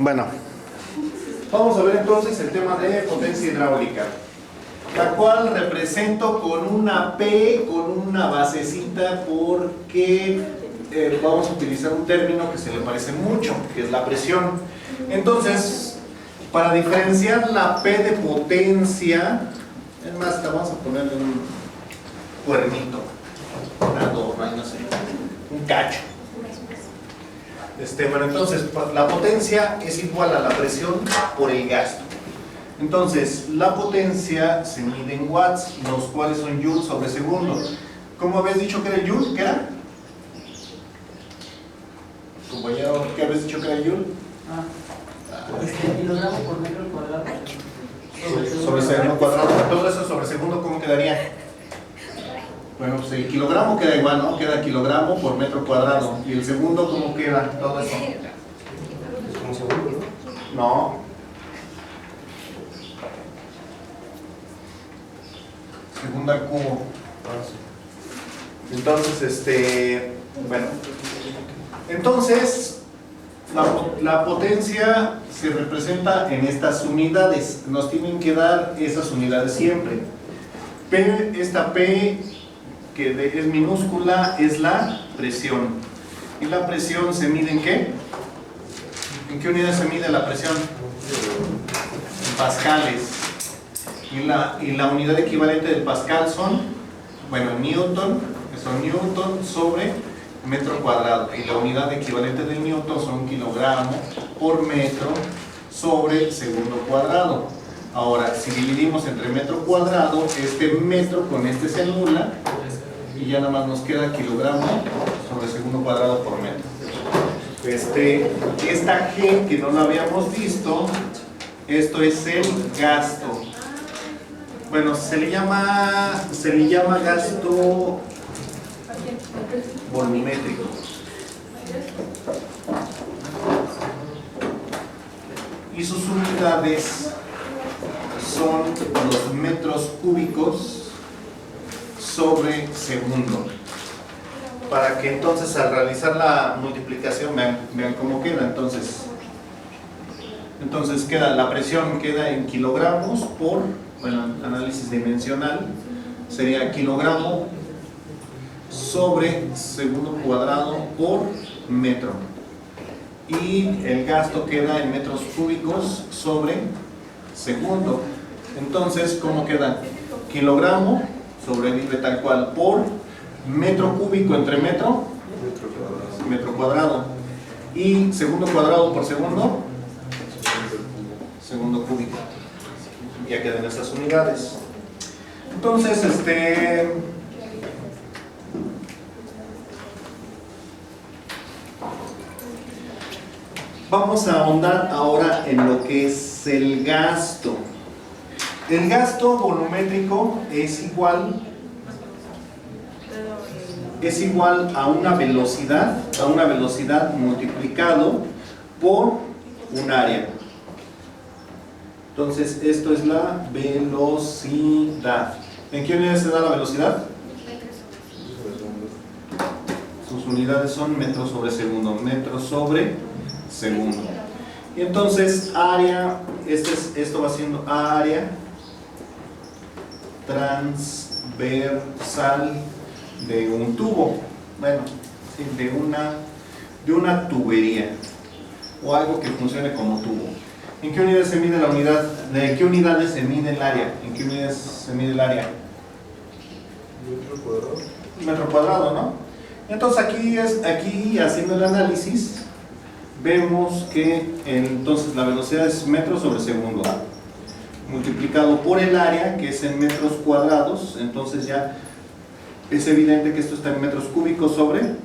Bueno, vamos a ver entonces el tema de potencia hidráulica, la cual represento con una P, con una basecita, porque vamos a utilizar un término que se le parece mucho, que es la presión. Entonces, para diferenciar la P de potencia, es más, vamos a ponerle un cuernito, un adorno, no sé, un cacho. Bueno, entonces la potencia es igual a la presión por el gasto. Entonces, la potencia se mide en watts, los cuales son joules sobre segundo. ¿Cómo habías dicho que era el joule? ¿Qué era? Compañero, ¿qué habías dicho que era el joule? Kilogramo por metro cuadrado. Sobre segundo cuadrado. Todo eso sobre segundo, ¿cómo quedaría? Bueno, pues el kilogramo queda igual, ¿no? Queda kilogramo por metro cuadrado. ¿Y el segundo cómo queda todo eso? ¿Como segundo, no? No. Segundo al cubo. Entonces, bueno. Entonces, la potencia se representa en estas unidades. Nos tienen que dar esas unidades siempre. P, esta P que es minúscula, es la presión. ¿Y la presión se mide en qué? ¿En qué unidad se mide la presión? En pascales. Y la unidad equivalente del pascal son, bueno, newton, que son newton sobre metro cuadrado. Y la unidad equivalente del newton son kilogramo por metro sobre segundo cuadrado. Ahora, si dividimos entre metro cuadrado, este metro con este se anula y ya nada más nos queda kilogramo sobre segundo cuadrado por metro. Esta G que no lo habíamos visto, esto es el gasto. Bueno, se le llama gasto volumétrico. Y sus unidades son los metros cúbicos sobre segundo. Para que entonces al realizar la multiplicación vean cómo queda. Entonces queda, la presión queda en kilogramos por, bueno, análisis dimensional, sería kilogramo sobre segundo cuadrado por metro. Y el gasto queda en metros cúbicos sobre segundo. Entonces, ¿cómo queda? Kilogramo sobrevive tal cual por metro cúbico entre metro cuadrado. Y segundo cuadrado por segundo cúbico. Ya quedan estas unidades. Entonces, vamos a ahondar ahora en lo que es el gasto. El gasto volumétrico es igual a una velocidad multiplicado por un área. Entonces, esto es la velocidad. ¿En qué unidades se da la velocidad? Sus unidades son metros sobre segundo. Metros sobre segundo. Y entonces, área, esto va siendo área transversal de un tubo, bueno, de una tubería o algo que funcione como tubo. ¿En qué unidades se mide la unidad? ¿De qué unidades se mide el área? ¿En qué unidades se mide el área? Metro cuadrado. Metro cuadrado, ¿no? Entonces aquí haciendo el análisis vemos que entonces la velocidad es metro sobre segundo multiplicado por el área, que es en metros cuadrados. Entonces ya es evidente que esto está en metros cúbicos sobre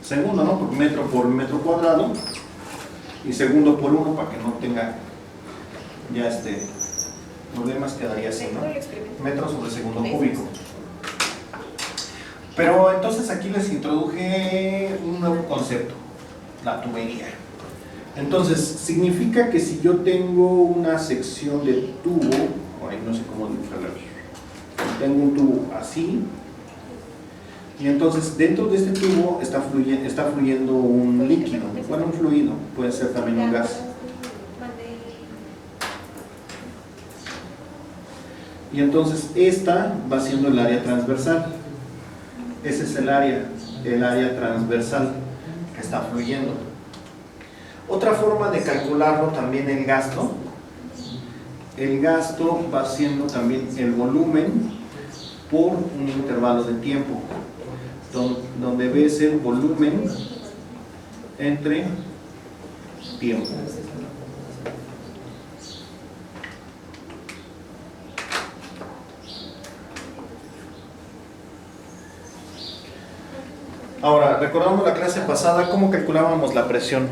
segundo, ¿no? Por metro cuadrado y segundo por 1, para que no tenga ya problemas, quedaría así, ¿no? Metros sobre segundo cúbico. Pero entonces aquí les introduje un nuevo concepto, la tubería. Entonces, significa que si yo tengo una sección de tubo, no sé cómo dibujarlo, tengo un tubo así, Y entonces dentro de este tubo está fluyendo un líquido, bueno, un fluido, puede ser también un gas. Y entonces esta va siendo el área transversal. Ese es el área transversal que está fluyendo. Otra forma de calcularlo también el gasto. El gasto va siendo también el volumen por un intervalo de tiempo, donde ves el volumen entre tiempo. Ahora, recordando la clase pasada, ¿cómo calculábamos la presión?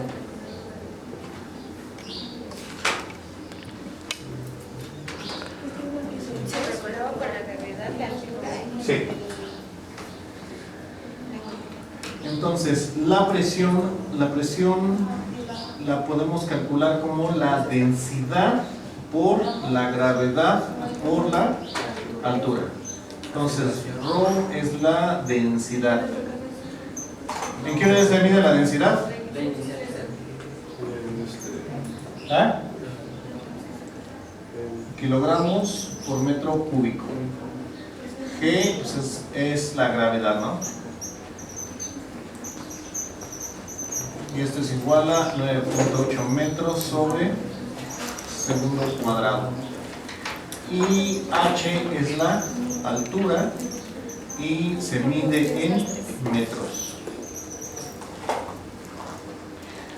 Sí. Entonces, la presión la podemos calcular como la densidad por la gravedad por la altura. Entonces, ρ es la densidad. ¿En qué unidades se mide la densidad? ¿Ah? Kilogramos por metro cúbico. G pues es la gravedad, ¿no? Y esto es igual a 9.8 metros sobre segundo cuadrado. Y H es la altura y se mide en metros.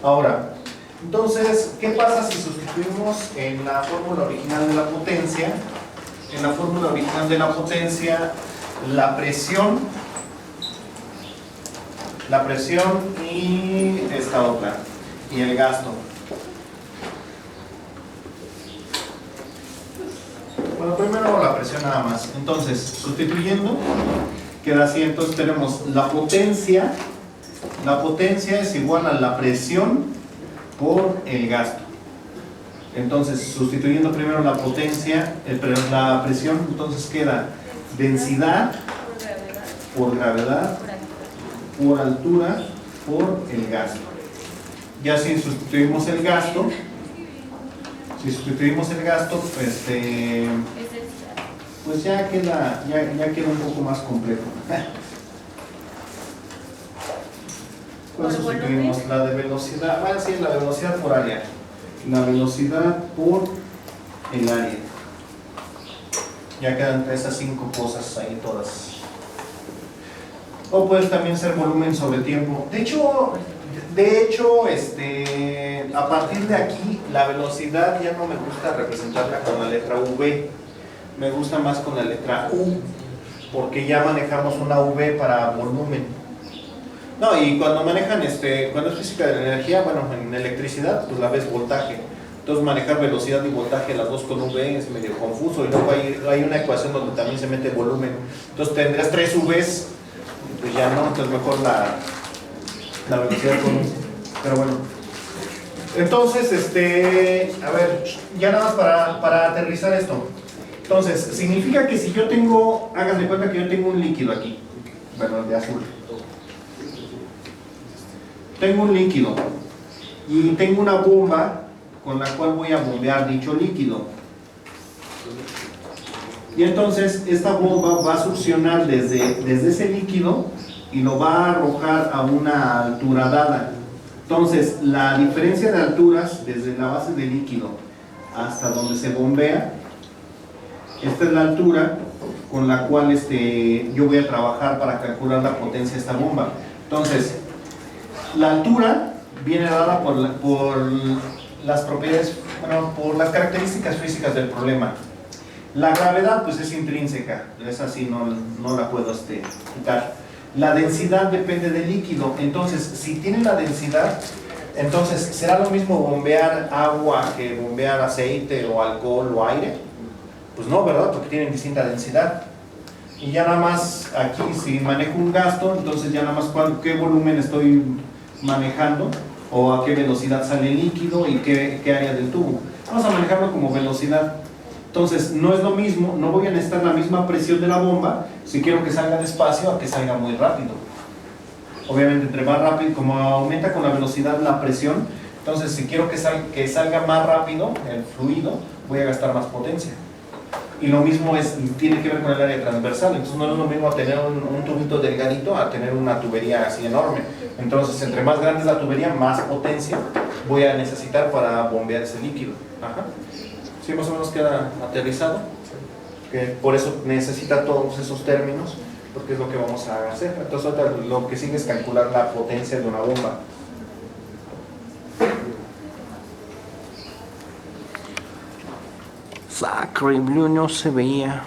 Ahora, entonces, ¿qué pasa si sustituimos en la fórmula original de la potencia? En la fórmula original de la potencia, la presión y esta otra, y el gasto. Bueno, primero la presión nada más. Entonces, sustituyendo, queda así. Entonces tenemos la potencia. La potencia es igual a la presión por el gasto. Entonces, sustituyendo primero la potencia, la presión, entonces queda densidad por gravedad, por altura, por el gasto. Ya si sustituimos el gasto, pues ya queda un poco más complejo. ¿Cuál sustituimos? La de velocidad, bueno, sí, la de velocidad por área. La velocidad por el área. Ya quedan esas 5 cosas ahí todas. O puede también ser volumen sobre tiempo. De hecho, a partir de aquí, la velocidad ya no me gusta representarla con la letra V. Me gusta más con la letra U, porque ya manejamos una V para volumen. No, y cuando manejan, cuando es física de la energía, bueno, en electricidad, pues la ves voltaje. Entonces manejar velocidad y voltaje las dos con V es medio confuso, y luego hay una ecuación donde también se mete volumen. Entonces tendrás 3 Vs, pues ya no, entonces mejor la velocidad con V. Pero bueno. Entonces, a ver, ya nada más para aterrizar esto. Entonces, significa que si yo tengo, hagan de cuenta que yo tengo un líquido aquí, bueno, el de azul. Tengo un líquido y tengo una bomba con la cual voy a bombear dicho líquido. Y entonces esta bomba va a succionar desde ese líquido y lo va a arrojar a una altura dada. Entonces, la diferencia de alturas desde la base del líquido hasta donde se bombea, esta es la altura con la cual yo voy a trabajar para calcular la potencia de esta bomba. Entonces, la altura viene dada por las propiedades, bueno, por las características físicas del problema. La gravedad pues es intrínseca, esa sí no la puedo quitar. La densidad depende del líquido, entonces si tiene la densidad, entonces ¿será lo mismo bombear agua que bombear aceite o alcohol o aire? Pues no, ¿verdad? Porque tienen distinta densidad. Y ya nada más aquí, si manejo un gasto, entonces ya nada más qué volumen estoy manejando o a qué velocidad sale el líquido y qué área del tubo. Vamos a manejarlo como velocidad. Entonces, no es lo mismo, no voy a necesitar la misma presión de la bomba si quiero que salga despacio a que salga muy rápido. Obviamente, entre más rápido, como aumenta con la velocidad la presión, entonces si quiero que salga más rápido el fluido, voy a gastar más potencia. Y lo mismo tiene que ver con el área transversal. Entonces no es lo mismo tener un tubito delgadito a tener una tubería así enorme. Entonces, entre más grande es la tubería, más potencia voy a necesitar para bombear ese líquido. Ajá. ¿Sí más o menos queda aterrizado? Que por eso necesita todos esos términos, porque es lo que vamos a hacer. Entonces ahorita lo que sigue es calcular la potencia de una bomba. Sacre Blue no se veía.